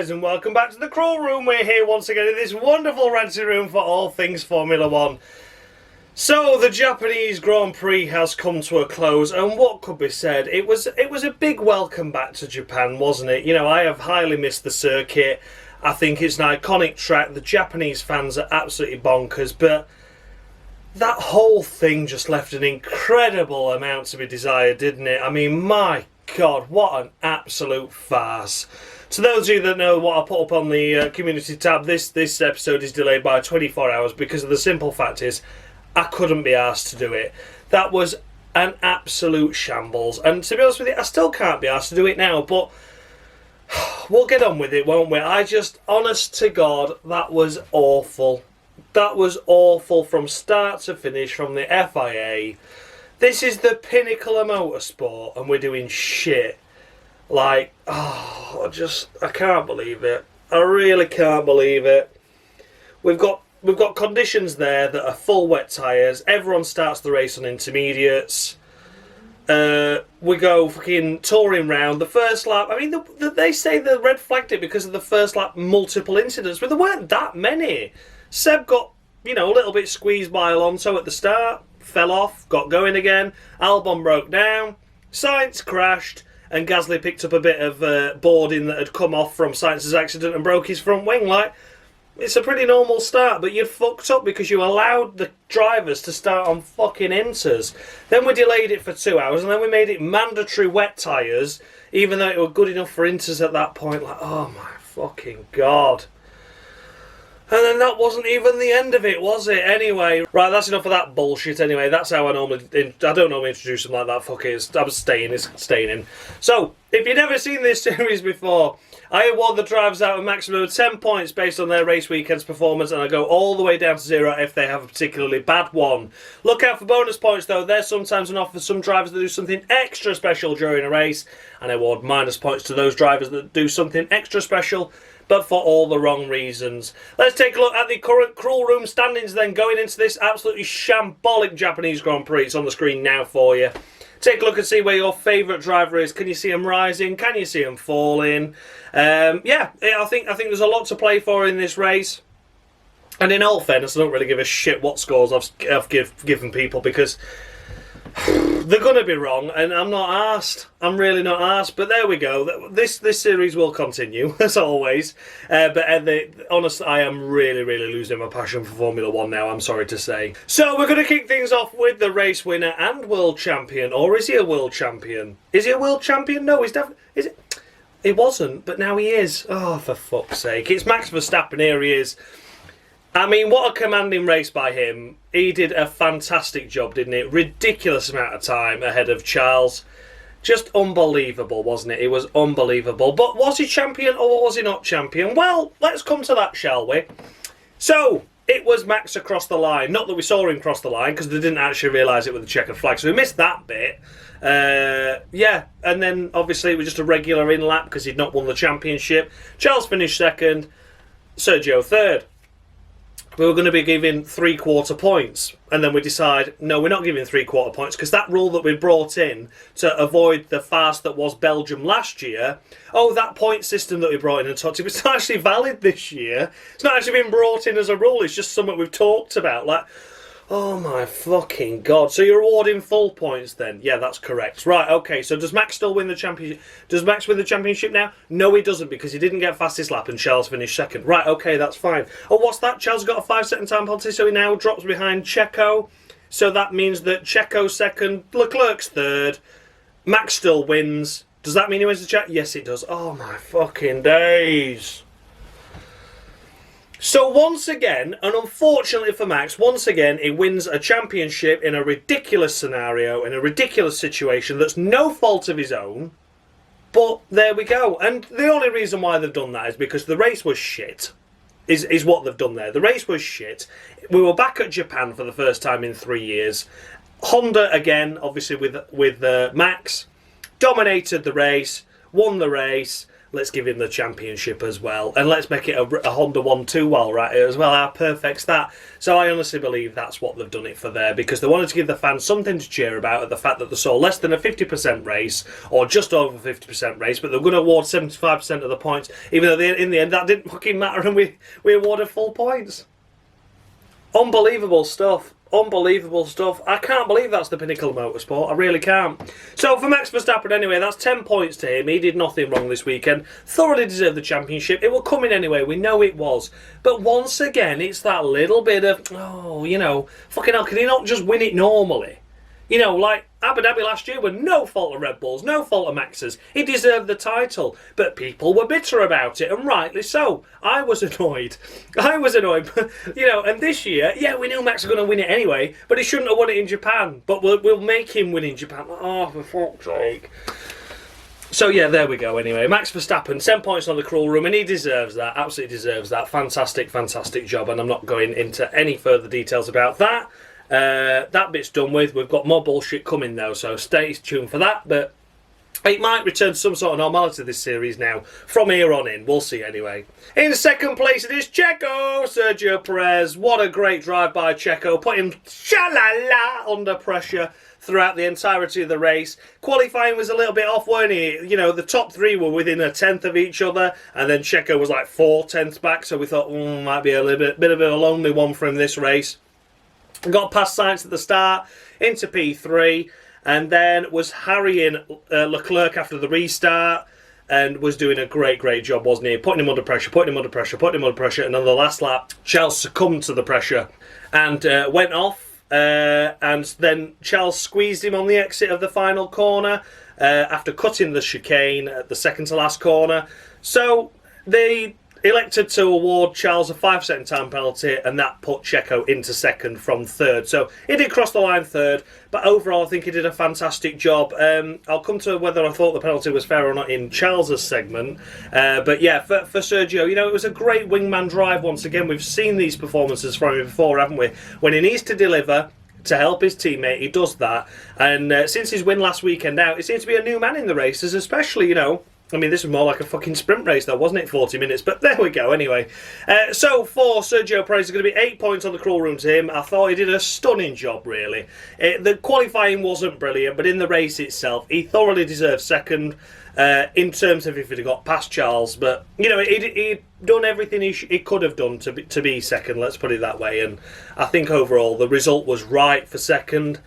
guys, and welcome back to the Crawl Room. We're here once again in this wonderful ranty room for all things Formula One. So, the Japanese Grand Prix has come to a close, and what could be said? It was a big welcome back to Japan, wasn't it? You know, I have highly missed the circuit. I think it's an iconic track. The Japanese fans are absolutely bonkers, but that whole thing just left an incredible amount to be desired, didn't it? I mean, my God, what an absolute farce. To those of you that know what I put up on the community tab, this episode is delayed by 24 hours because of the simple fact is I couldn't be asked to do it. That was an absolute shambles. And to be honest with you, I still can't be asked to do it now, but we'll get on with it, won't we? Honest to God, that was awful. That was awful from start to finish from the FIA. This is the pinnacle of motorsport, and we're doing shit. Like, I can't believe it. I really can't believe it. We've got conditions there that are full wet tyres. Everyone starts the race on intermediates. We go fucking touring round. The first lap, I mean, they say they red flagged it because of the first lap multiple incidents, but there weren't that many. Seb got, a little bit squeezed by Alonso at the start. Fell off, got going again. Albon broke down. Sainz crashed, and Gasly picked up a bit of boarding that had come off from Sainz's accident and broke his front wing. Like, it's a pretty normal start, but you fucked up because you allowed the drivers to start on fucking inters. Then we delayed it for 2 hours, and then we made it mandatory wet tyres, even though it were good enough for inters at that point. Like, oh my fucking God. And then that wasn't even the end of it, was it? Anyway, right, that's enough of that bullshit anyway. That's how I don't normally introduce them like that. Fuck it, it's staying in. So, if you've never seen this series before, I award the drivers out a maximum of 10 points based on their race weekend's performance, and I go all the way down to 0 if they have a particularly bad one. Look out for bonus points though. There's sometimes an offer for some drivers that do something extra special during a race, and I award minus points to those drivers that do something extra special, but for all the wrong reasons. Let's take a look at the current Crawl Room standings then, going into this absolutely shambolic Japanese Grand Prix. It's on the screen now for you. Take a look and see where your favourite driver is. Can you see him rising? Can you see him falling? I think there's a lot to play for in this race. And in all fairness, I don't really give a shit what scores I've given people, because they're going to be wrong, and I'm not arsed. I'm really not arsed, but there we go. This series will continue, as always. Honestly, I am really, really losing my passion for Formula One now, I'm sorry to say. So, we're going to kick things off with the race winner and world champion. Or is he a world champion? Is he a world champion? No, he's definitely... Is it? He wasn't, but now he is. Oh, for fuck's sake. It's Max Verstappen, here he is. I mean, what a commanding race by him. He did a fantastic job, didn't he? Ridiculous amount of time ahead of Charles. Just unbelievable, wasn't it? It was unbelievable. But was he champion or was he not champion? Well, let's come to that, shall we? So, it was Max across the line. Not that we saw him cross the line, because they didn't actually realise it with the checkered flag. So we missed that bit. And then obviously it was just a regular in-lap because he'd not won the championship. Charles finished second. Sergio third. We were going to be giving 3/4 points, and then we decide, no, we're not giving 3/4 points, because that rule that we brought in to avoid the farce that was Belgium last year, that point system that we brought in and talked to, it's not actually valid this year. It's not actually been brought in as a rule, it's just something we've talked about. Like, oh my fucking God. So you're awarding full points then? Yeah, that's correct. Right, okay, so does Max still win the championship? Does Max win the championship now? No, he doesn't, because he didn't get fastest lap and Charles finished second. Right, okay, that's fine. Oh, what's that? Charles got a 5-second time penalty, so he now drops behind Checo. So that means that Checo's second, Leclerc's third. Max still wins. Does that mean he wins the chat? Yes, it does. Oh my fucking days. So once again, and unfortunately for Max, once again he wins a championship in a ridiculous scenario, in a ridiculous situation that's no fault of his own. But there we go. And the only reason why they've done that is because the race was shit, is what they've done there. The race was shit. We were back at Japan for the first time in 3 years. Honda, again, obviously with Max, dominated the race, won the race. let's give him the championship as well. And let's make it a Honda 1-2 while we're at it as well. How perfect's that? So I honestly believe that's what they've done it for there, because they wanted to give the fans something to cheer about at the fact that they saw less than a 50% race, or just over 50% race, but they're going to award 75% of the points, even though in the end that didn't fucking matter and we awarded full points. Unbelievable stuff. Unbelievable stuff. I can't believe that's the pinnacle of motorsport. I really can't. So for Max Verstappen anyway, that's 10 points to him. He did nothing wrong this weekend. Thoroughly deserved the championship. It will come in anyway. We know it was. But once again, it's that little bit of, oh, you know, fucking hell, can he not just win it normally? You know, like Abu Dhabi last year with no fault of Red Bulls, no fault of Max's. He deserved the title, but people were bitter about it, and rightly so. I was annoyed. You know, and this year, yeah, we knew Max was going to win it anyway, but he shouldn't have won it in Japan. But we'll make him win in Japan. Oh, for fuck's sake. So yeah, there we go anyway. Max Verstappen, 10 points on the cruel room, and he deserves that, absolutely deserves that. Fantastic, fantastic job, and I'm not going into any further details about that. That bit's done with. We've got more bullshit coming though, so stay tuned for that. But it might return to some sort of normality this series now. From here on in, we'll see anyway. In second place it is Checo, Sergio Perez. What a great drive by Checo. Put him sha-la-la under pressure throughout the entirety of the race. Qualifying was a little bit off, weren't he? You know, the top three were within a tenth of each other, and then Checo was like 4/10 back, so we thought, might be a little bit of a lonely one for him this race. Got past Sainz at the start, into P3, and then was harrying Leclerc after the restart, and was doing a great job, wasn't he? Putting him under pressure, and on the last lap, Charles succumbed to the pressure and went off, and then Charles squeezed him on the exit of the final corner after cutting the chicane at the second to last corner. So they elected to award Charles a 5-second time penalty, and that put Checo into second from third. So he did cross the line third, but overall I think he did a fantastic job. I'll come to whether I thought the penalty was fair or not in Charles's segment. But yeah, for Sergio, you know, it was a great wingman drive once again. We've seen these performances from him before, haven't we? When he needs to deliver to help his teammate, he does that. And since his win last weekend out, it seems to be a new man in the races, especially, you know, I mean, this was more like a fucking sprint race, though, wasn't it? 40 minutes, but there we go, anyway. So, for Sergio Perez, it's going to be 8 points on the cruel room to him. I thought he did a stunning job, really. The qualifying wasn't brilliant, but in the race itself, he thoroughly deserved second in terms of if he'd got past Charles. But, you know, he'd done everything he could have done to be second, let's put it that way. And I think overall, the result was right for second.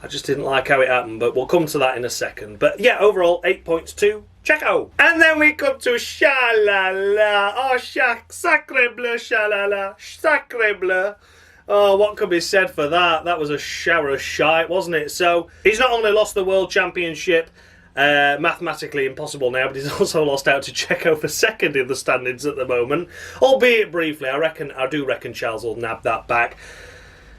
I just didn't like how it happened, but we'll come to that in a second. But yeah, overall, 8 points to Checo. And then we come to sha-la-la. Oh, sacre bleu, sha-la-la. Sacre bleu. Oh, what could be said for that? That was a shower of shite, wasn't it? So, he's not only lost the World Championship, mathematically impossible now, but he's also lost out to Checo for second in the standings at the moment. Albeit briefly, I do reckon Charles will nab that back.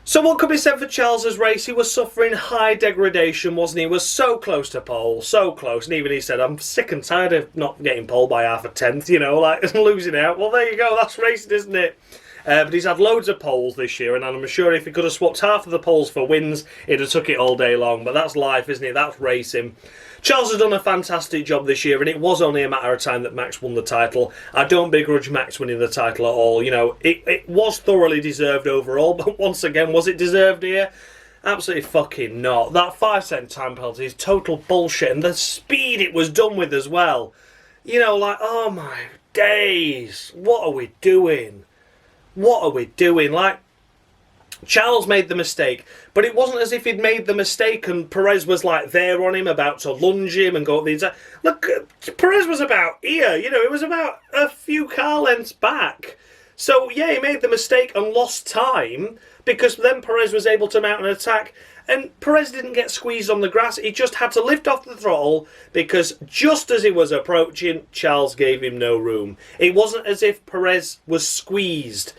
So what could be said for Charles's race? He was suffering high degradation, wasn't he? He was so close to pole, so close. And even he said, I'm sick and tired of not getting pole by half a tenth, you know, like losing out. Well, there you go, that's racing, isn't it? But he's had loads of poles this year, and I'm sure if he could have swapped half of the poles for wins, he'd have took it all day long. But that's life, isn't it? That's racing. Charles has done a fantastic job this year, and it was only a matter of time that Max won the title. I don't begrudge Max winning the title at all. You know, it was thoroughly deserved overall, but once again, was it deserved here? Absolutely fucking not. That 5-second time penalty is total bullshit, and the speed it was done with as well. You know, like, oh my days, what are we doing? What are we doing? Like, Charles made the mistake, but it wasn't as if he'd made the mistake and Perez was like there on him, about to lunge him and go up the inside. Look, Perez was about here, you know, it was about a few car lengths back. So, yeah, he made the mistake and lost time because then Perez was able to mount an attack. And Perez didn't get squeezed on the grass. He just had to lift off the throttle because just as he was approaching, Charles gave him no room. It wasn't as if Perez was squeezed.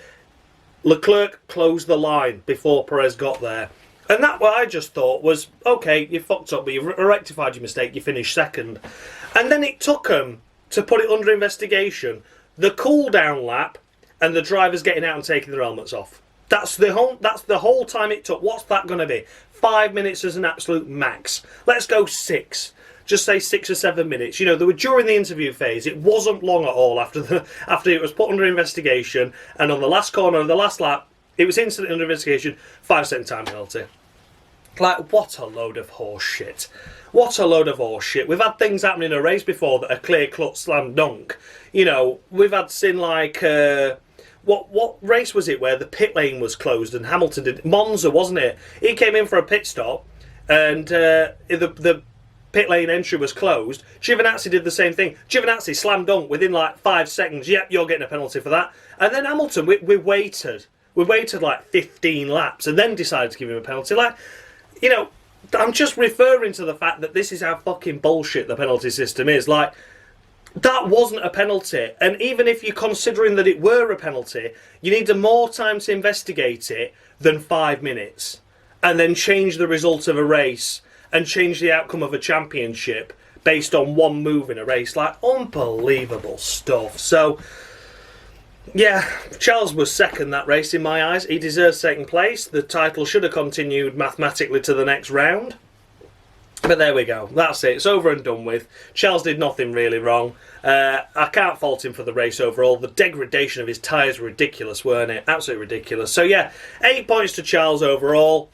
Leclerc closed the line before Perez got there. And that what I just thought was, okay, you fucked up, but you rectified your mistake, you finished second. And then it took him to put it under investigation, the cool-down lap and the drivers getting out and taking their helmets off. That's the whole time it took. What's that going to be? 5 minutes as an absolute max. Let's go 6. just say 6 or 7 minutes. You know, they were during the interview phase. It wasn't long at all after it was put under investigation, and on the last corner of the last lap, it was instantly under investigation, 5-second time penalty. Like, what a load of horse shit. What a load of horse shit. We've had things happen in a race before that are clear-cut slam dunk. You know, we've had sin like... What race was it where the pit lane was closed and Hamilton did... Monza, wasn't it? He came in for a pit stop and the pit lane entry was closed. Giovinazzi did the same thing. Giovinazzi slam dunk within like 5 seconds. Yep, you're getting a penalty for that. And then Hamilton, we waited. We waited like 15 laps and then decided to give him a penalty. Like, you know, I'm just referring to the fact that this is how fucking bullshit the penalty system is. Like, that wasn't a penalty. And even if you're considering that it were a penalty, you need more time to investigate it than 5 minutes. And then change the result of a race and change the outcome of a championship based on one move in a race. Like, unbelievable stuff. So... yeah, Charles was second that race in my eyes. He deserves second place. The title should have continued mathematically to the next round. But there we go. That's it. It's over and done with. Charles did nothing really wrong. I can't fault him for the race overall. The degradation of his tyres were ridiculous, weren't it? Absolutely ridiculous. So yeah, 8 points to Charles overall.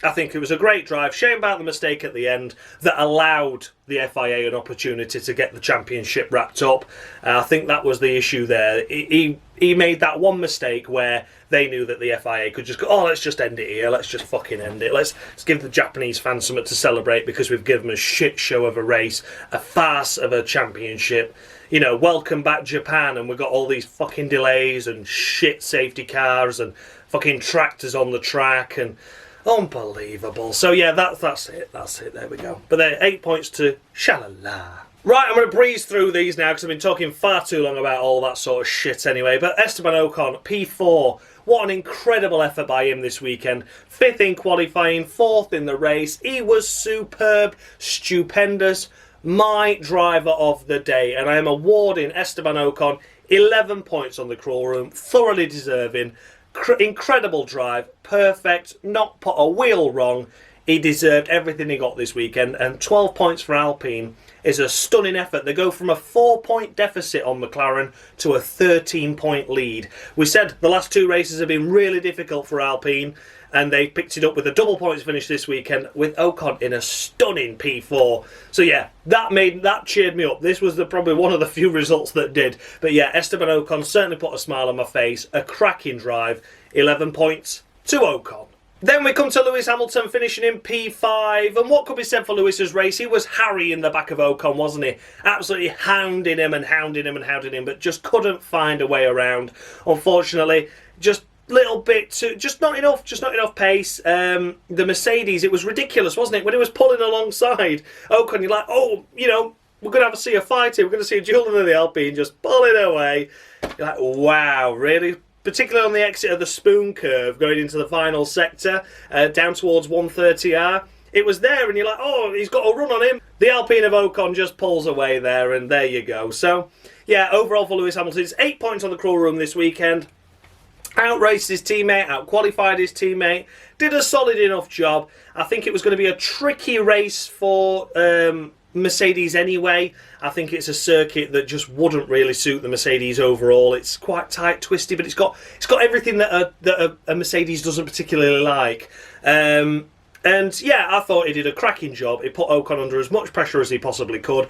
I think it was a great drive. Shame about the mistake at the end that allowed the FIA an opportunity to get the championship wrapped up. I think that was the issue there. He made that one mistake where they knew that the FIA could just go, oh, let's just end it here. Let's just fucking end it. Let's give the Japanese fans something to celebrate because we've given them a shit show of a race, a farce of a championship. You know, welcome back Japan, and we've got all these fucking delays and shit safety cars and fucking tractors on the track and... unbelievable. So yeah, that's it. That's it. There we go. But there, 8 points to Shalala. Right, I'm going to breeze through these now because I've been talking far too long about all that sort of shit anyway. But Esteban Ocon, P4. What an incredible effort by him this weekend. 5th in qualifying, 4th in the race. He was superb, stupendous. My driver of the day. And I am awarding Esteban Ocon 11 points on the crawl room. Thoroughly deserving. Incredible drive, perfect, not put a wheel wrong. He deserved everything he got this weekend, and 12 points for Alpine is a stunning effort. They go from a 4-point deficit on McLaren to a 13-point lead. We said the last 2 races have been really difficult for Alpine, and they picked it up with a double points finish this weekend with Ocon in a stunning P4. So yeah, that cheered me up. This was probably one of the few results that did. But yeah, Esteban Ocon certainly put a smile on my face. A cracking drive. 11 points to Ocon. Then we come to Lewis Hamilton finishing in P5, and what could be said for Lewis's race? He was Harry in the back of Ocon, wasn't he? Absolutely hounding him, but just couldn't find a way around. Unfortunately, just little bit too, just not enough pace. The Mercedes, it was ridiculous, wasn't it? When it was pulling alongside Ocon, you're like, oh, you know, we're going to see a fight here. We're going to see a duel in the Alpine just pulling away. You're like, wow, really? Particularly on the exit of the spoon curve going into the final sector, down towards 130R. It was there, and you're like, oh, he's got a run on him. The Alpine of Ocon just pulls away there, and there you go. So, yeah, overall for Lewis Hamilton, it's 8 points on the crawl room this weekend. Outraced his teammate, outqualified his teammate, did a solid enough job. I think it was going to be a tricky race for Mercedes anyway. I think it's a circuit that just wouldn't really suit the Mercedes overall. It's quite tight, twisty, but it's got everything that a Mercedes doesn't particularly like. And yeah, I thought he did a cracking job. He put Ocon under as much pressure as he possibly could,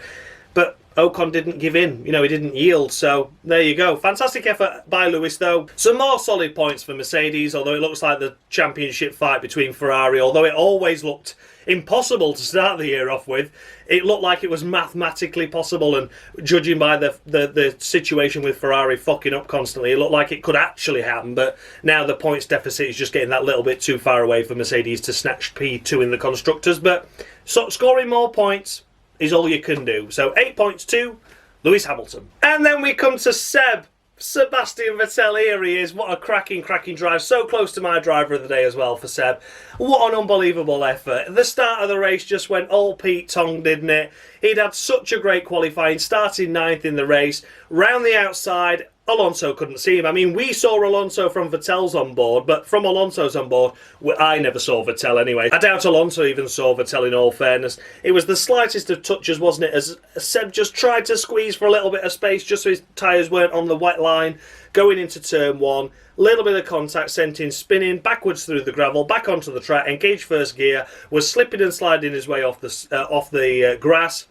but Ocon didn't give in. You know, he didn't yield. So there you go. Fantastic effort by Lewis, though. Some more solid points for Mercedes, although it looks like the championship fight between Ferrari, although it always looked impossible to start the year off with, it looked like it was mathematically possible, and judging by the situation with Ferrari fucking up constantly, it looked like it could actually happen. But now the points deficit is just getting that little bit too far away for Mercedes to snatch P2 in the constructors. But scoring more points is all you can do. So 8 points to Lewis Hamilton. And then we come to Seb Sebastian Vasel. Here he is. What a cracking drive. So close to my driver of the day as well for Seb. What an unbelievable effort. The start of the race just went all Pete Tong, didn't it? He'd had such a great qualifying, starting 9th in the race, round the outside, Alonso couldn't see him. I mean, we saw Alonso from Vettel's on board, but from Alonso's on board, I never saw Vettel anyway. I doubt Alonso even saw Vettel, in all fairness. It was the slightest of touches, wasn't it, as Seb just tried to squeeze for a little bit of space just so his tyres weren't on the wet line, going into turn one. Little bit of contact sent him spinning backwards through the gravel, back onto the track, engaged first gear, was slipping and sliding his way off the grass,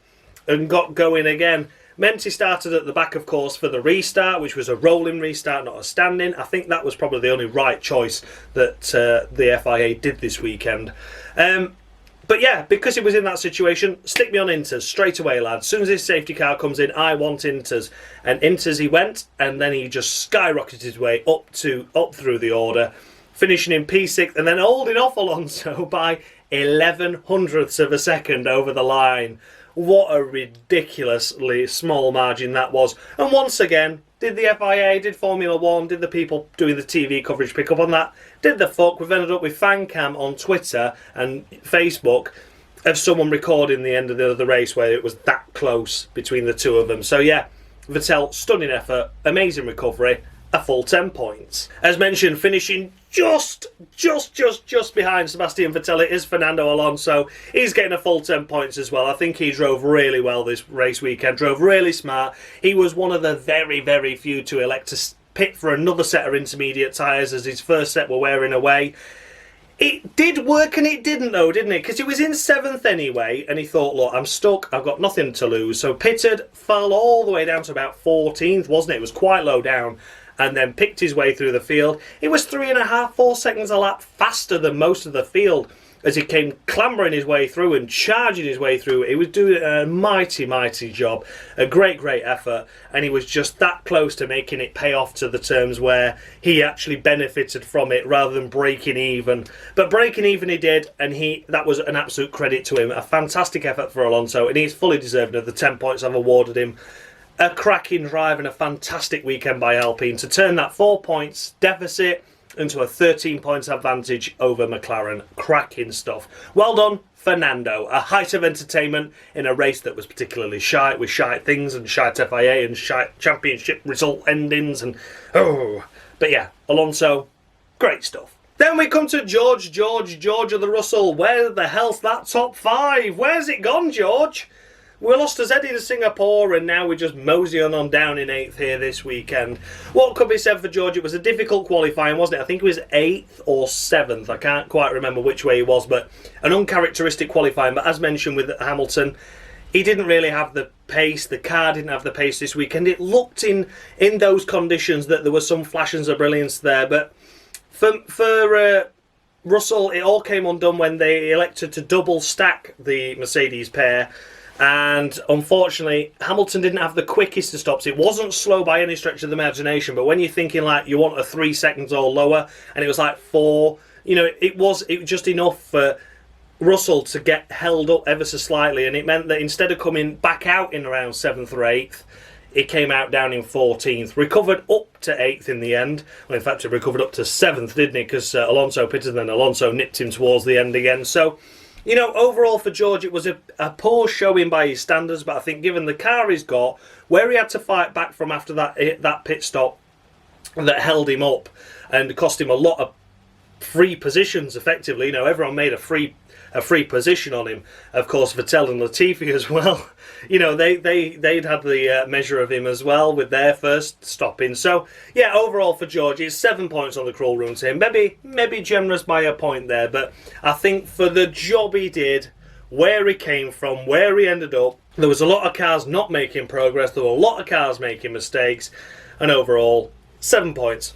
and got going again. Meant he started at the back, of course, for the restart, which was a rolling restart, not a standing. I think that was probably the only right choice that the FIA did this weekend. But yeah, because he was in that situation, stick me on Inters straight away, lads. As soon as his safety car comes in, I want Inters. And Inters he went, and then he just skyrocketed his way up through the order, finishing in P6, and then holding off Alonso by 11/100ths of a second over the line. What a ridiculously small margin that was. And once again, did the FIA, did Formula 1, did the people doing the TV coverage pick up on that? Did the fuck? We've ended up with fan cam on Twitter and Facebook of someone recording the end of the race where it was that close between the two of them. So yeah, Vettel, stunning effort, amazing recovery, a full 10 points. As mentioned, finishing just behind Sebastian Vettel is Fernando Alonso. He's getting a full 10 points as well. I think he drove really well this race weekend, drove really smart. He was one of the very few to elect to pit for another set of intermediate tyres as his first set were wearing away. It did work and it didn't though, didn't it? Because he was in 7th anyway, and he thought, look, I'm stuck, I've got nothing to lose. So pitted, fell all the way down to about 14th, wasn't it? It was quite low down. And then picked his way through the field. He was 3.5, 4 seconds a lap faster than most of the field as he came clambering his way through and charging his way through. He was doing a mighty job, a great effort, and he was just that close to making it pay off to the terms where he actually benefited from it rather than breaking even. But breaking even he did, and that was an absolute credit to him. A fantastic effort for Alonso, and he's fully deserving of the 10 points I've awarded him. A cracking drive and a fantastic weekend by Alpine to turn that 4 points deficit into a 13 points advantage over McLaren. Cracking stuff. Well done, Fernando. A height of entertainment in a race that was particularly shite, with shite things and shite FIA and shite championship result endings and but yeah, Alonso, great stuff. Then we come to George of the Russell. Where the hell's that top 5? Where's it gone, George? We lost as Eddie to Singapore, and now we're just moseying on down in 8th here this weekend. What could be said for George? It was a difficult qualifying, wasn't it? I think it was 8th or 7th. I can't quite remember which way he was, but an uncharacteristic qualifying. But as mentioned with Hamilton, he didn't really have the pace. The car didn't have the pace this weekend. It looked in those conditions that there were some flashes of brilliance there. But for Russell, it all came undone when they elected to double stack the Mercedes pair. And unfortunately, Hamilton didn't have the quickest of stops. It wasn't slow by any stretch of the imagination, but when you're thinking like you want a 3 seconds or lower, and it was like 4, it was just enough for Russell to get held up ever so slightly, and it meant that instead of coming back out in around 7th or 8th, it came out down in 14th, recovered up to 8th in the end. Well, in fact, it recovered up to 7th, didn't it? Because Alonso pitted, and then Alonso nipped him towards the end again. So, overall for George, it was a poor showing by his standards, but I think given the car he's got, where he had to fight back from after that pit stop that held him up and cost him a lot of free positions, effectively. Everyone made a free position on him. Of course, Vettel and Latifi as well. They'd had the measure of him as well with their first stopping. So, yeah, overall for George, it's 7 points on the crawl room to him. Maybe generous by a point there, but I think for the job he did, where he came from, where he ended up, there was a lot of cars not making progress, there were a lot of cars making mistakes, and overall, 7 points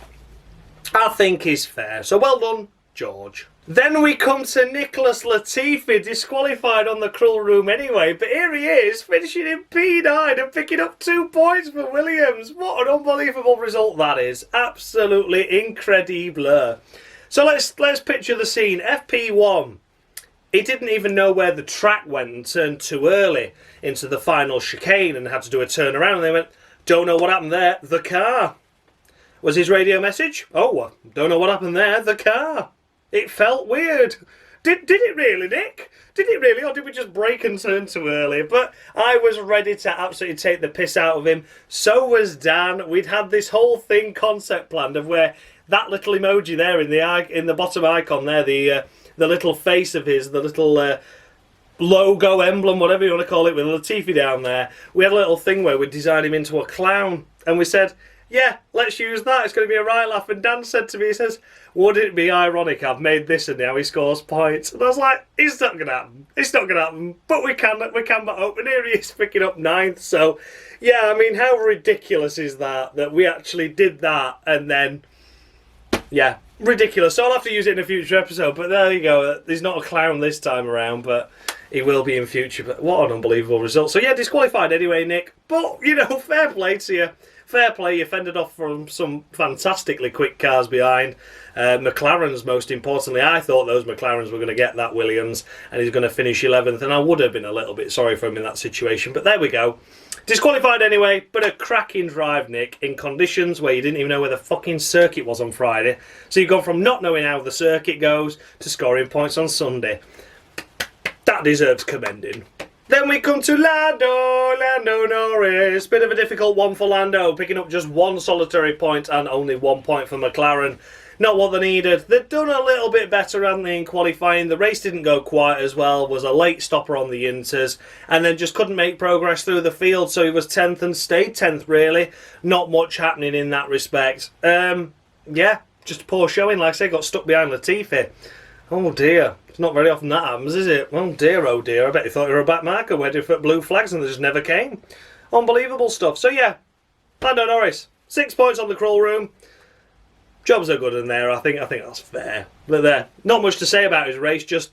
I think is fair. So well done, George. Then we come to Nicholas Latifi, disqualified on the cruel room anyway, but here he is, finishing in P9 and picking up 2 points for Williams. What an unbelievable result that is. Absolutely incredible. So let's picture the scene. FP1. He didn't even know where the track went and turned too early into the final chicane and had to do a turnaround, and they went, don't know what happened there, the car. Was his radio message? Oh, don't know what happened there, the car. It felt weird. Did it really, Nick? did it really, or did we just brake and turn too early? But I was ready to absolutely take the piss out of him. So was Dan. We'd had this whole thing concept planned of where that little emoji there in the bottom icon there, the little face of his, the little logo, emblem, whatever you want to call it, with Latifi down there. We had a little thing where we designed him into a clown, and we said, yeah, let's use that. It's going to be a right laugh. And Dan said to me, he says, would it be ironic I've made this and now he scores points? And I was like, it's not going to happen. It's not going to happen. But we can. But open here he is picking up 9th. So, yeah, I mean, how ridiculous is that we actually did that and then, yeah, ridiculous. So I'll have to use it in a future episode. But there you go. He's not a clown this time around, but he will be in future. But what an unbelievable result. So, yeah, disqualified anyway, Nick. But, you know, fair play to you. Fair play, you fended off from some fantastically quick cars behind. McLaren's, most importantly. I thought those McLarens were going to get that Williams, and he's going to finish 11th, and I would have been a little bit sorry for him in that situation. But there we go. Disqualified anyway, but a cracking drive, Nick, in conditions where you didn't even know where the fucking circuit was on Friday. So you've gone from not knowing how the circuit goes to scoring points on Sunday. That deserves commending. Then we come to Lando Norris. Bit of a difficult one for Lando, picking up just one solitary point and only 1 point for McLaren. Not what they needed. They'd done a little bit better, hadn't they, in qualifying. The race didn't go quite as well, was a late stopper on the Inters, and then just couldn't make progress through the field, so he was 10th and stayed 10th, really. Not much happening in that respect. Yeah, just a poor showing, like I say, got stuck behind Latifi. Oh dear. It's not very often that happens, is it? Oh dear, I bet you thought you were a back marker waiting for blue flags and they just never came. Unbelievable stuff. So yeah, Lando Norris, 6 points on the crawl room. Jobs are good in there, I think that's fair. But there, not much to say about his race, just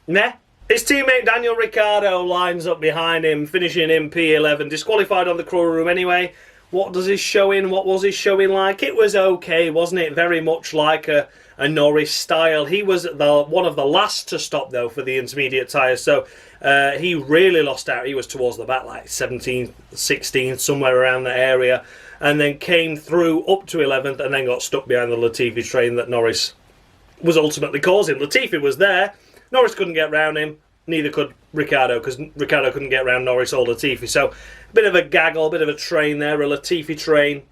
meh. His teammate Daniel Ricciardo lines up behind him, finishing in P11, disqualified on the crawl room anyway. What was his showing like? It was okay, wasn't it? Very much like a Norris style. He was one of the last to stop, though, for the intermediate tyres. So he really lost out. He was towards the back, like 17th, 16th, somewhere around that area. And then came through up to 11th and then got stuck behind the Latifi train that Norris was ultimately causing. Latifi was there. Norris couldn't get round him. Neither could Ricciardo, because Ricciardo couldn't get around Norris or Latifi. So a bit of a gaggle, a bit of a train there, a Latifi train.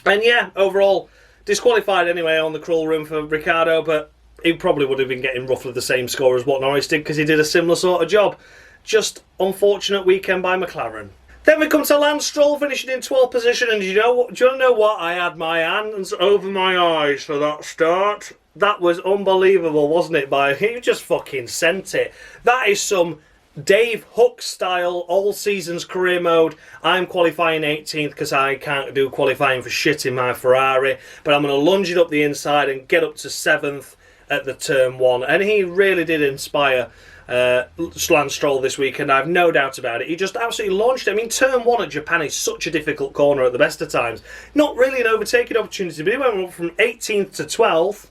And yeah, overall, disqualified anyway on the crawl room for Ricciardo, but he probably would have been getting roughly the same score as what Norris did because he did a similar sort of job. Just unfortunate weekend by McLaren. Then we come to Lance Stroll finishing in 12th position, and do you want to know what? I had my hands over my eyes for that start. That was unbelievable, wasn't it? He just fucking sent it. That is some Dave Hook style all seasons career mode. I'm qualifying 18th because I can't do qualifying for shit in my Ferrari, but I'm going to lunge it up the inside and get up to 7th at the turn 1. And he really did inspire Lance Stroll this week, and I've no doubt about it. He just absolutely launched it. I mean, turn 1 at Japan is such a difficult corner at the best of times. Not really an overtaking opportunity, but he went up from 18th to 12th.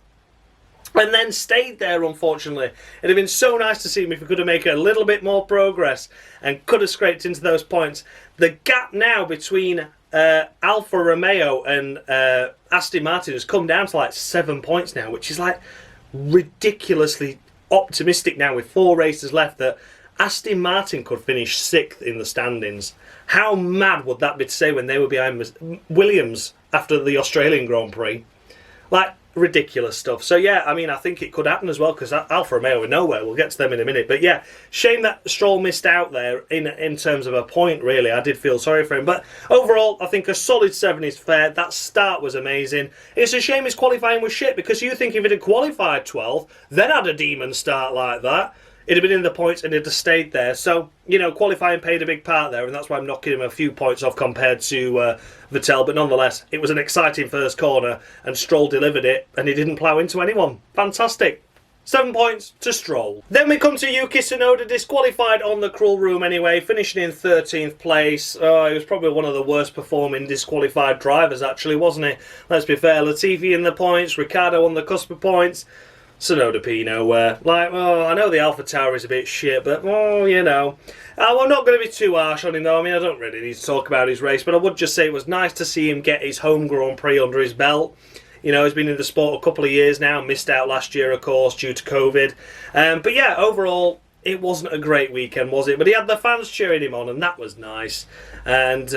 And then stayed there, unfortunately. It'd have been so nice to see him if he could have made a little bit more progress and could have scraped into those points. The gap now between Alfa Romeo and Aston Martin has come down to like 7 points now, which is like ridiculously optimistic now with 4 races left that Aston Martin could finish 6th in the standings. How mad would that be to say when they were behind Williams after the Australian Grand Prix? Like, ridiculous stuff. So yeah, I mean, I think it could happen as well because Alfa Romeo are nowhere. We'll get to them in a minute. But yeah, shame that Stroll missed out there in terms of a point, really. I did feel sorry for him. But overall, I think a solid 7 is fair. That start was amazing. It's a shame his qualifying was shit because you think if it had qualified 12th, then had a demon start like that, it'd have been in the points and it'd have stayed there. So, you know, qualifying played a big part there, and that's why I'm knocking him a few points off compared to Vettel. But nonetheless, it was an exciting first corner, and Stroll delivered it, and he didn't plough into anyone. Fantastic. 7 points to Stroll. Then we come to Yuki Tsunoda, disqualified on the crawl room anyway, finishing in 13th place. Oh, he was probably one of the worst performing disqualified drivers, actually, wasn't he? Let's be fair. Latifi in the points, Ricciardo on the cusp of points. Tsunoda P nowhere. Like, oh, I know the Alpha Tower is a bit shit, but, oh, you know. I'm not going to be too harsh on him, though. I mean, I don't really need to talk about his race, but I would just say it was nice to see him get his home Grand Prix under his belt. You know, he's been in the sport a couple of years now, missed out last year, of course, due to COVID. But yeah, overall, it wasn't a great weekend, was it? But he had the fans cheering him on, and that was nice. And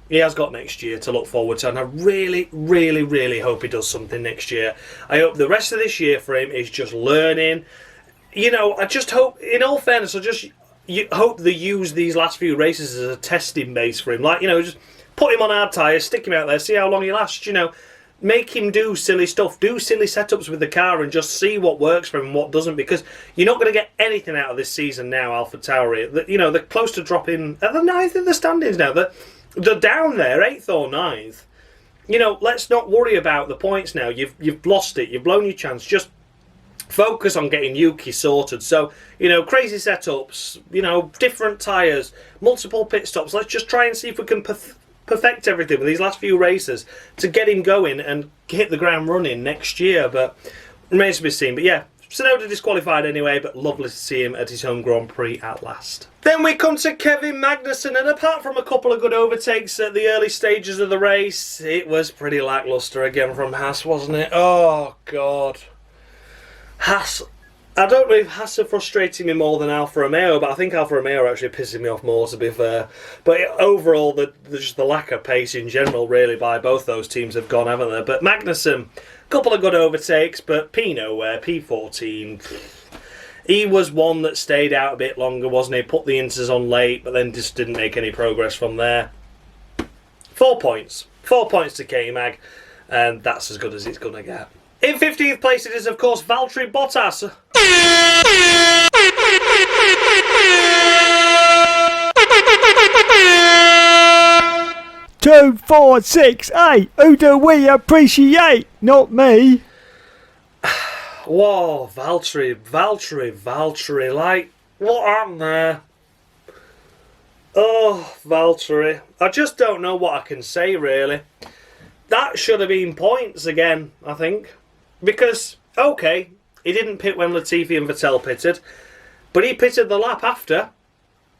he has got next year to look forward to, and I really, really, really hope he does something next year. I hope the rest of this year for him is just learning. You know, I just hope, in all fairness, you hope they use these last few races as a testing base for him. Like, you know, just put him on hard tyres, stick him out there, see how long he lasts, you know. Make him do silly stuff, do silly setups with the car and just see what works for him and what doesn't, because you're not going to get anything out of this season now, AlphaTauri. You know, they're close to dropping at the 9th in the standings now. They're down there, 8th or 9th. You know, let's not worry about the points now. You've lost it. You've blown your chance. Just focus on getting Yuki sorted. So, you know, crazy setups, you know, different tyres, multiple pit stops. Let's just try and see if we can perfect everything with these last few races to get him going and hit the ground running next year. But remains to be seen. But yeah, Tsunoda disqualified anyway, but lovely to see him at his home Grand Prix at last. Then we come to Kevin Magnuson, and apart from a couple of good overtakes at the early stages of the race, it was pretty lacklustre again from Haas, wasn't it? Oh, God. Haas, I don't know if Haas are frustrating me more than Alfa Romeo, but I think Alfa Romeo are actually pissing me off more, to be fair. But overall, just the lack of pace in general, really, by both those teams have gone, haven't they? But Magnuson, a couple of good overtakes, but P nowhere, P14. He was one that stayed out a bit longer, wasn't he? Put the inters on late, but then just didn't make any progress from there. 4 points. 4 points to K-Mag, and that's as good as it's going to get. In 15th place it is, of course, Valtteri Bottas. 2, 4, 6, 8. Who do we appreciate? Not me. Whoa, Valtteri. Like, what happened there? Oh, Valtteri. I just don't know what I can say, really. That should have been points again, I think. Because, okay, he didn't pit when Latifi and Vettel pitted, but he pitted the lap after,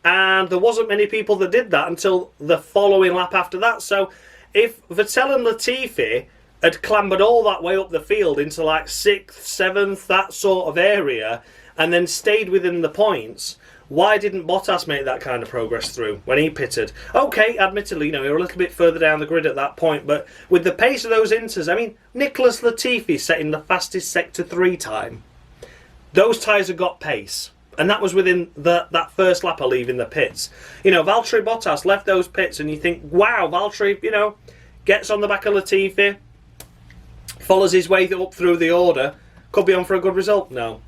and there wasn't many people that did that until the following lap after that. So if Vettel and Latifi had clambered all that way up the field into like 6th, 7th, that sort of area, and then stayed within the points, why didn't Bottas make that kind of progress through when he pitted? Okay, admittedly, you know, you're a little bit further down the grid at that point, but with the pace of those inters, I mean, Nicholas Latifi setting the fastest Sector 3 time. Those tyres have got pace, and that was within that first lap of leaving the pits. You know, Valtteri Bottas left those pits, and you think, wow, Valtteri, you know, gets on the back of Latifi, follows his way up through the order, could be on for a good result. No.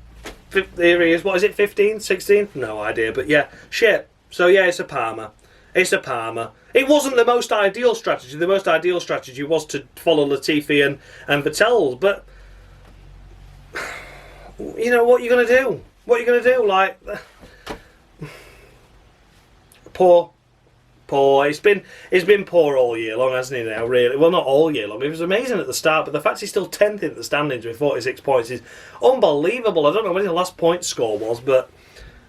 Here he is. What is it, 15th, 16th? No idea. But yeah, shit. So yeah, it's a Palmer. It's a Palmer. It wasn't the most ideal strategy. The most ideal strategy was to follow Latifi and Vettel. But, you know, what are you going to do? What are you going to do? Like, poor. It's been poor all year long, hasn't it now, really? Well, not all year long. It was amazing at the start, but the fact he's still 10th in the standings with 46 points is unbelievable. I don't know when the last point score was, but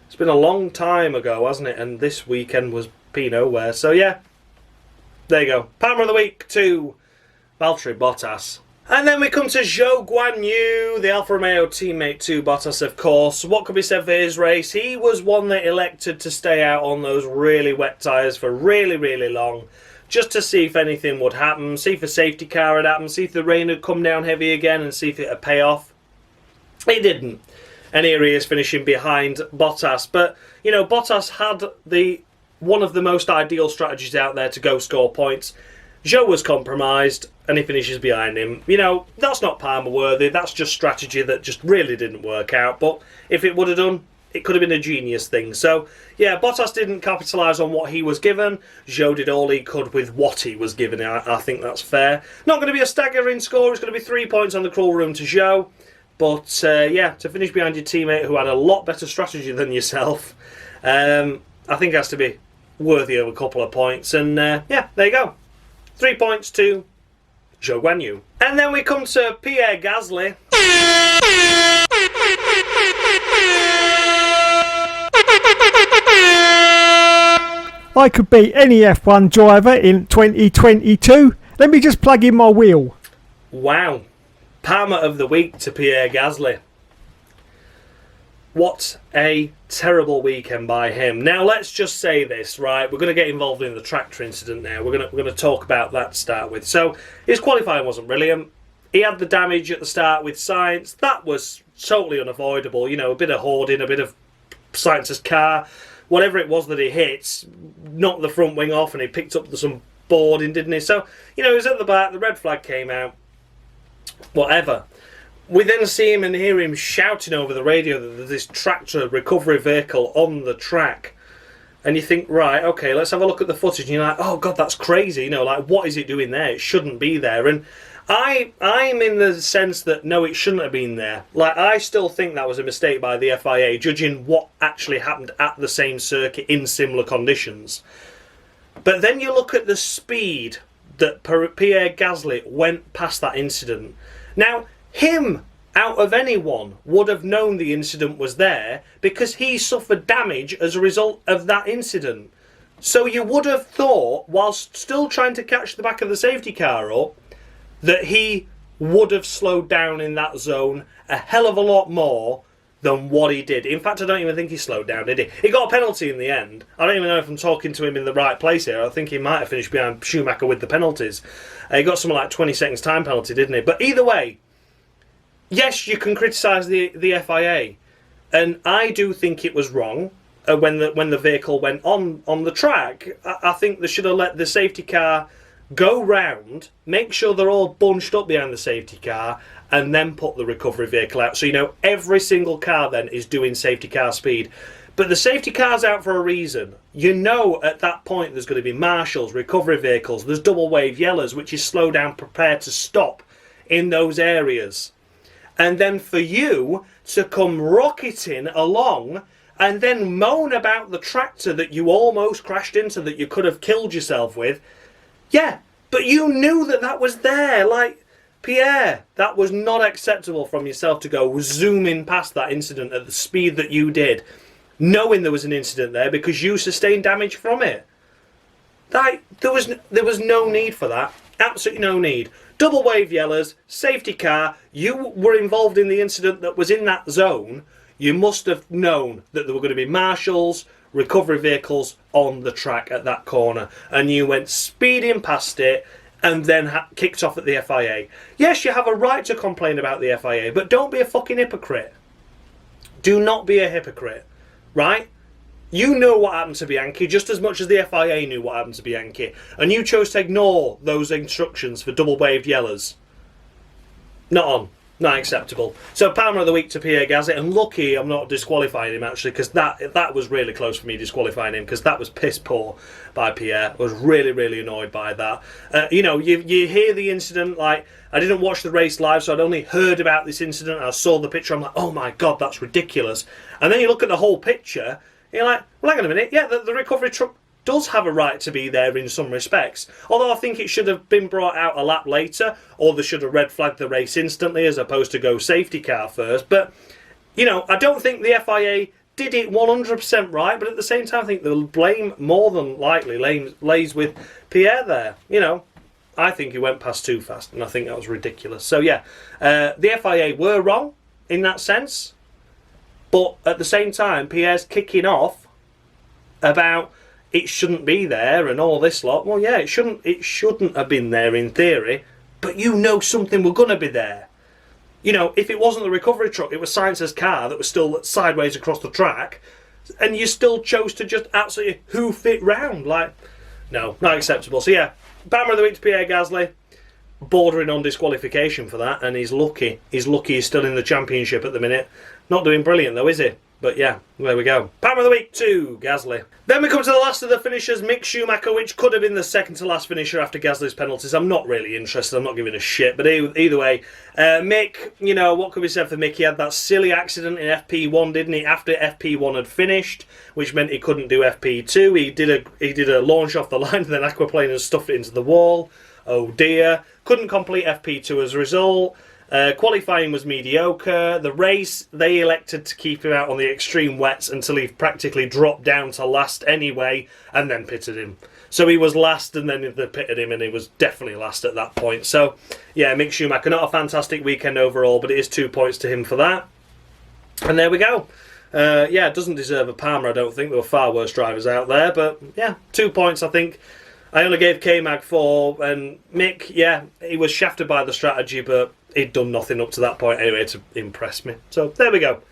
it's been a long time ago, hasn't it? And this weekend was P nowhere. So, yeah, there you go. Palmer of the week to Valtteri Bottas. And then we come to Zhou Guanyu, the Alfa Romeo teammate to Bottas, of course. What could be said for his race? He was one that elected to stay out on those really wet tyres for really, really long, just to see if anything would happen, see if a safety car had happened, see if the rain had come down heavy again, and see if it would pay off. It didn't. And here he is finishing behind Bottas. But, you know, Bottas had one of the most ideal strategies out there to go score points. Zhou was compromised, and he finishes behind him. You know, that's not Palmer worthy. That's just strategy that just really didn't work out. But if it would have done, it could have been a genius thing. So, yeah, Bottas didn't capitalise on what he was given. Zhou did all he could with what he was given. I think that's fair. Not going to be a staggering score. It's going to be 3 points on the crawl room to Zhou. But, yeah, to finish behind your teammate who had a lot better strategy than yourself, I think has to be worthy of a couple of points. And, yeah, there you go. 3 points to Zhou Guanyu. And then we come to Pierre Gasly. I could beat any F1 driver in 2022. Let me just plug in my wheel. Wow. Palmer of the week to Pierre Gasly. What a terrible weekend by him. Now let's just say this, right? We're going to get involved in the tractor incident now. We're going to talk about that to start with. So his qualifying wasn't brilliant. He had the damage at the start with Sainz. That was totally unavoidable. You know, a bit of hoarding, a bit of Sainz's car, whatever it was that he hit, knocked the front wing off, and he picked up some boarding, didn't he? So, you know, he was at the back, the red flag came out, whatever. We then see him and hear him shouting over the radio that there's this tractor recovery vehicle on the track. And you think, right, okay, let's have a look at the footage. And you're like, oh, God, that's crazy. You know, like, what is it doing there? It shouldn't be there. And I'm in the sense that, no, it shouldn't have been there. Like, I still think that was a mistake by the FIA, judging what actually happened at the same circuit in similar conditions. But then you look at the speed that Pierre Gasly went past that incident. Now, him, out of anyone, would have known the incident was there because he suffered damage as a result of that incident. So you would have thought, whilst still trying to catch the back of the safety car up, that he would have slowed down in that zone a hell of a lot more than what he did. In fact, I don't even think he slowed down, did he? He got a penalty in the end. I don't even know if I'm talking to him in the right place here. I think he might have finished behind Schumacher with the penalties. He got something like 20 seconds time penalty, didn't he? But either way, yes, you can criticise the FIA, and I do think it was wrong when the vehicle went on the track. I think they should have let the safety car go round, make sure they're all bunched up behind the safety car, and then put the recovery vehicle out. So, you know, every single car then is doing safety car speed. But the safety car's out for a reason. You know at that point there's going to be marshals, recovery vehicles, there's double wave yellows, which is slow down, prepare to stop in those areas. And then for you to come rocketing along and then moan about the tractor that you almost crashed into, that you could have killed yourself with, yeah, but you knew that that was there. Like, Pierre, that was not acceptable from yourself to go zooming past that incident at the speed that you did, knowing there was an incident there because you sustained damage from it. Like, there was no need for that. Absolutely no need. Double wave yellows, safety car, you were involved in the incident that was in that zone. You must have known that there were going to be marshals, recovery vehicles on the track at that corner, and you went speeding past it and then kicked off at the FIA. Yes, you have a right to complain about the FIA, but don't be a fucking hypocrite. Do not be a hypocrite, right? You know what happened to Bianchi just as much as the FIA knew what happened to Bianchi, and you chose to ignore those instructions for double waved yellows. Not on. Not acceptable. So, Palmer of the Week to Pierre Gasly, and lucky I'm not disqualifying him actually, because that was really close for me disqualifying him, because that was piss poor by Pierre. I was really, really annoyed by that. You know, you hear the incident, like, I didn't watch the race live, so I'd only heard about this incident. I saw the picture, I'm like, oh my God, that's ridiculous. And then you look at the whole picture, and you're like, well, hang on a minute, yeah, the recovery truck does have a right to be there in some respects. Although I think it should have been brought out a lap later, or they should have red flagged the race instantly as opposed to go safety car first. But, you know, I don't think the FIA did it 100% right, but at the same time I think the blame more than likely lays with Pierre there. You know, I think he went past too fast, and I think that was ridiculous. So yeah, the FIA were wrong in that sense, but at the same time Pierre's kicking off about it shouldn't be there and all this lot. Well, yeah, it shouldn't have been there in theory, but you know something were going to be there. You know, if it wasn't the recovery truck, it was Sainz's car that was still sideways across the track, and you still chose to just absolutely hoof it round. Like, no, not acceptable. So yeah, Palmer of the Week to Pierre Gasly, bordering on disqualification for that, and he's lucky he's still in the championship at the minute. Not doing brilliant though, is he? But yeah, there we go. Palmer of the Week to Gasly. Then we come to the last of the finishers, Mick Schumacher, which could have been the second to last finisher after Gasly's penalties. I'm not really interested, I'm not giving a shit, but either way, Mick, you know, what could be said for Mick? He had that silly accident in FP1, didn't he, after FP1 had finished, which meant he couldn't do FP2. He did a launch off the line, and then aquaplaned and stuffed it into the wall. Oh dear. Couldn't complete FP2 as a result. Qualifying was mediocre. The race, they elected to keep him out on the extreme wets until he practically dropped down to last anyway, and then pitted him. So he was last, and then they pitted him, and he was definitely last at that point. So, yeah, Mick Schumacher, not a fantastic weekend overall, but it is 2 points to him for that. And there we go. Yeah, doesn't deserve a Palmer, I don't think. There were far worse drivers out there. But yeah, 2 points, I think. I only gave K-Mag 4. And Mick, yeah, he was shafted by the strategy, but he'd done nothing up to that point anyway to impress me. So there we go.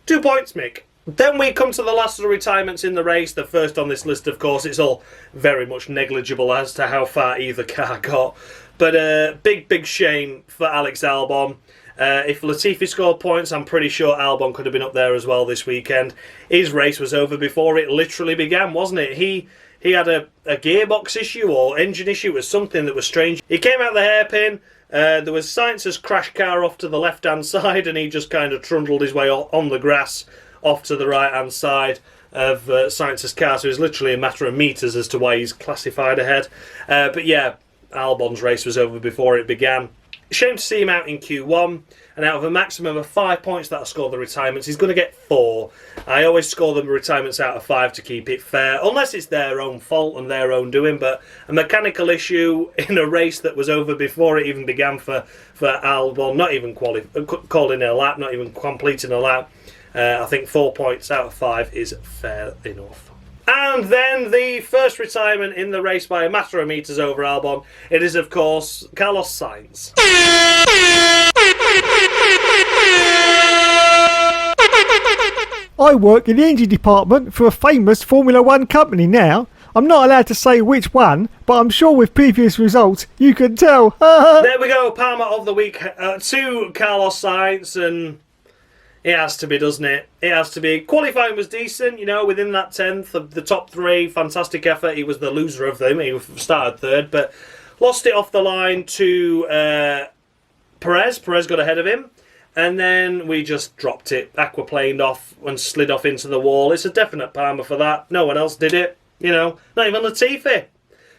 2 points, Mick. Then we come to the last of the retirements in the race. The first on this list, of course. It's all very much negligible as to how far either car got. But big shame for Alex Albon. If Latifi scored points, I'm pretty sure Albon could have been up there as well this weekend. His race was over before it literally began, wasn't it? He had a gearbox issue or engine issue. It was something that was strange. He came out the hairpin. There was Sainz's crash car off to the left-hand side, and he just kind of trundled his way on the grass off to the right-hand side of Sainz's car. So it was literally a matter of meters as to why he's classified ahead. But yeah, Albon's race was over before it began. Shame to see him out in Q1, and out of a maximum of 5 points that I score the retirements, he's going to get 4. I always score the retirements out of 5 to keep it fair, unless it's their own fault and their own doing. But a mechanical issue in a race that was over before it even began for Albon, not even calling a lap, not even completing a lap, I think 4 points out of 5 is fair enough. And then the first retirement in the race by a matter of meters over Albon. It is, of course, Carlos Sainz. I work in the engine department for a famous Formula One company now. I'm not allowed to say which one, but I'm sure with previous results you can tell. There we go, Palmer of the week to Carlos Sainz, and it has to be, doesn't it? It has to be. Qualifying was decent, within that 10th of the top 3. Fantastic effort. He was the loser of them. He started 3rd, but lost it off the line to Perez. Perez got ahead of him, and then we just dropped it. Aquaplaned off and slid off into the wall. It's a definite Palmer for that. No one else did it, not even Latifi.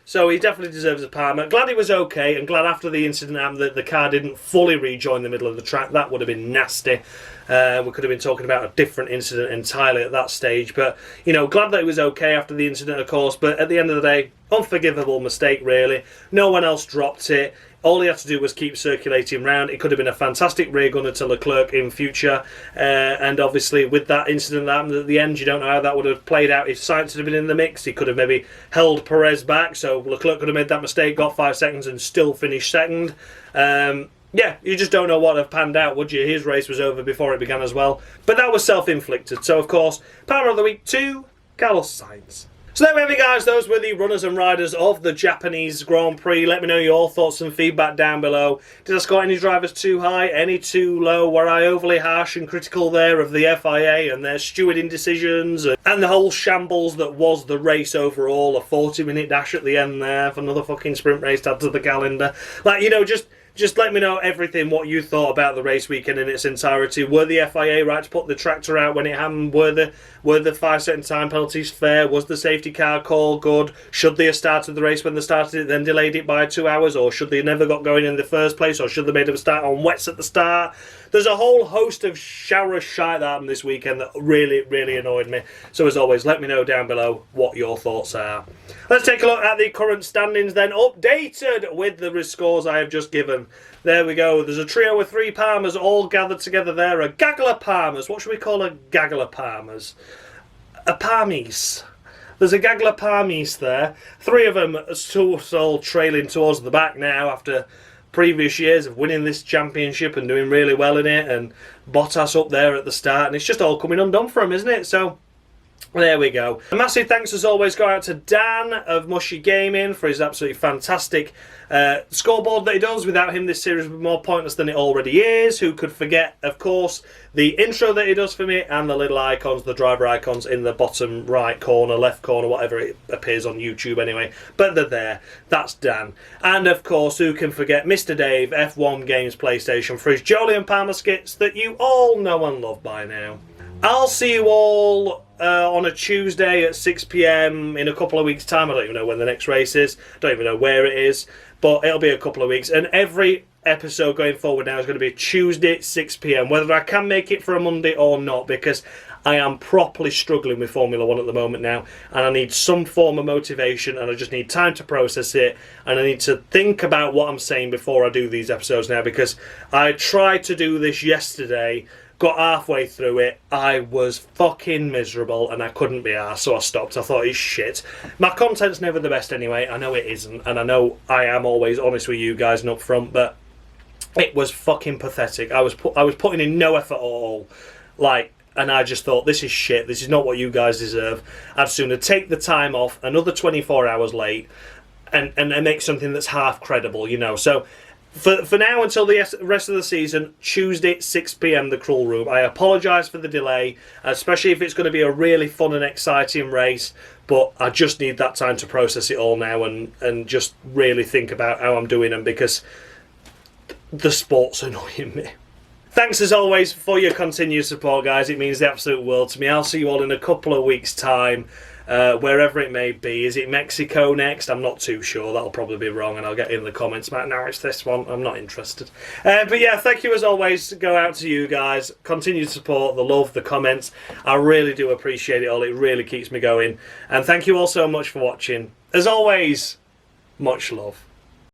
So he definitely deserves a Palmer. Glad he was okay, and glad after the incident happened that the car didn't fully rejoin the middle of the track. That would have been nasty. We could have been talking about a different incident entirely at that stage. But, glad that he was okay after the incident, of course. But at the end of the day, unforgivable mistake, really. No one else dropped it. All he had to do was keep circulating round. It could have been a fantastic rear gunner to Leclerc in future. And obviously, with that incident that happened at the end, you don't know how that would have played out if Sainz had been in the mix. He could have maybe held Perez back, so Leclerc could have made that mistake, got 5 seconds, and still finished second. Yeah, you just don't know what would have panned out, would you? His race was over before it began as well. But that was self-inflicted. So, of course, Palmer of the Week to Carlos Sainz. So there we have it, guys. Those were the runners and riders of the Japanese Grand Prix. Let me know your thoughts and feedback down below. Did I score any drivers too high, any too low? Were I overly harsh and critical there of the FIA and their steward indecisions and the whole shambles that was the race overall? A 40-minute dash at the end there for another fucking sprint race to add to the calendar. Just let me know everything, what you thought about the race weekend in its entirety. Were the FIA right to put the tractor out when it happened? Were the 5-second time penalties fair? Was the safety car call good? Should they have started the race when they started it, then delayed it by 2 hours? Or should they never got going in the first place? Or should they made them start on wets at the start? There's a whole host of shower shite that happened this weekend that really annoyed me. So as always, let me know down below what your thoughts are. Let's take a look at the current standings then, updated with the scores I have just given. There we go. There's a trio of 3 Palmers all gathered together there. A gaggle of Palmers. What should we call a gaggle of Palmers? A Palmies. There's a gaggle of Palmies there. 3 of them all trailing towards the back now after previous years of winning this championship and doing really well in it, and Bottas up there at the start, and it's just all coming undone for him, isn't it? So there we go. A massive thanks as always go out to Dan of Mushy Gaming for his absolutely fantastic scoreboard that he does. Without him this series would be more pointless than it already is. Who could forget, of course, the intro that he does for me and the little icons, the driver icons in the bottom right corner, left corner, whatever it appears on YouTube anyway. But they're there. That's Dan. And of course, who can forget Mr. Dave, F1 Games PlayStation, for his Jolie and Palmer skits that you all know and love by now. I'll see you all on a Tuesday at 6 PM in a couple of weeks' time. I don't even know when the next race is. I don't even know where it is. But it'll be a couple of weeks. And every episode going forward now is going to be Tuesday at 6 PM. Whether I can make it for a Monday or not. Because I am properly struggling with Formula 1 at the moment now. And I need some form of motivation. And I just need time to process it. And I need to think about what I'm saying before I do these episodes now. Because I tried to do this yesterday, Got halfway through it, I was fucking miserable and I couldn't be arsed, so I stopped. I thought it's shit. My content's never the best anyway, I know it isn't, and I know I am always honest with you guys and up front, but it was fucking pathetic. I was putting in no effort at all, and I just thought, this is shit, this is not what you guys deserve. I'd sooner take the time off, another 24 hours late, and make something that's half credible, you know. So For now, until the rest of the season, Tuesday, 6 p.m, the Cruel Room. I apologise for the delay, especially if it's going to be a really fun and exciting race, but I just need that time to process it all now and just really think about how I'm doing them, because the sport's annoying me. Thanks as always for your continued support, guys. It means the absolute world to me. I'll see you all in a couple of weeks' time. Wherever it may be. Is it Mexico next? I'm not too sure. That'll probably be wrong, and I'll get in the comments about, no, it's this one. I'm not interested. But yeah, thank you as always. Go out to you guys. Continue to support, the love, the comments. I really do appreciate it all. It really keeps me going. And thank you all so much for watching. As always, much love.